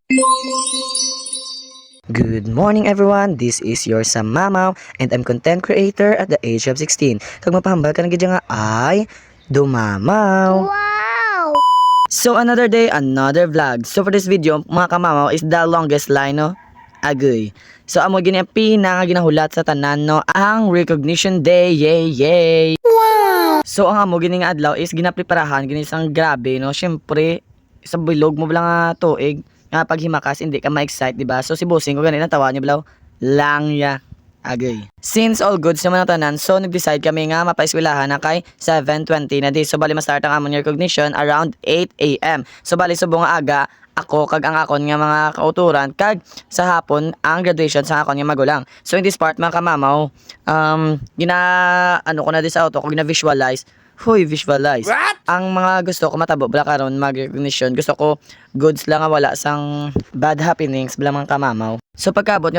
Good morning everyone, this is your Sam Mamaw and I'm content creator at the age of 16. Kag mapahambal ka ng gidya nga ay dumamaw. Wow! So another day, another vlog. So for this video, mga kamamaw, is the longest line, no? Agoy. So amo ginapi na nga ginahulat sa tanan, no? Ang recognition day, yay yay. Wow! So ang amo gini nga adlaw is ginapreparahan gini sang grabe, no? Syempre sa bilog mo bala nga tuig nga pag himakas hindi ka ma-excite, di ba? So si bossing ko ganito tawa niya balaw lang ya. Agay. Since all goods naman ang tanan, so nag-decide kami nga mapaiskwelahan na kay 7:20 na di. So bali ma-start ang amon recognition around 8 AM. So bali subong nga aga ako kag ang akon nga mga kauturan kag sa hapon ang graduation sa akon nga magulang. So in this part mga kamamaw, ano ko na di sa auto ko gina-visualize. Visualize. What? Ang mga gusto ko matabo bala karon mag-recognition. Gusto ko goods lang nga wala sang bad happenings bala mga kamamaw. So pagkabot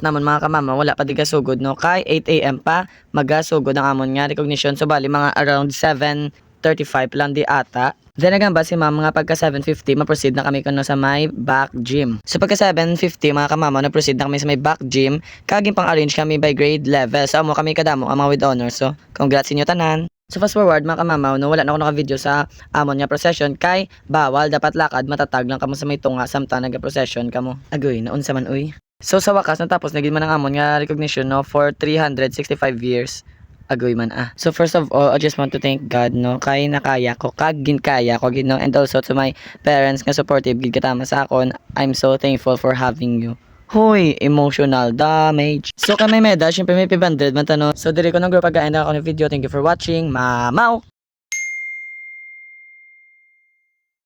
namon mga kamamaw wala pa di kasugod no kay 8 AM pa magasugod ang amon nga recognition. So bali mga around 7:35 lang di ata. Then agamba si ma'am nga pagka 7:50 ma-proceed na kami kuno sa may back gym. So pagka 7:50 mga kamamaw na-proceed na kami sa may back gym kaging pang-arrange kami by grade level. So amo kami kadamo ang mga with honor. So congrats inyo tanan. So fast forward mga kamamaw, no, wala na ako naka-video sa amon nga procession kay bawal dapat lakad matatag lang kamo sa may tunga samtang naga-procession kamo. Agoy, naunsa man uy. So sa wakas natapos naging man ang amon nga recognition no for 365 years. Agoy man ah. So first of all, I just want to thank God no kay nakaya ko kag ginkaya ko gid no, and also to my parents nga supportive gid katama sa akon. I'm so thankful for having you. Hoy, emotional damage. So kay may medal, syempre may 500 man tano. So diri ko nang pag-end ako ng video. Thank you for watching. Mamaw.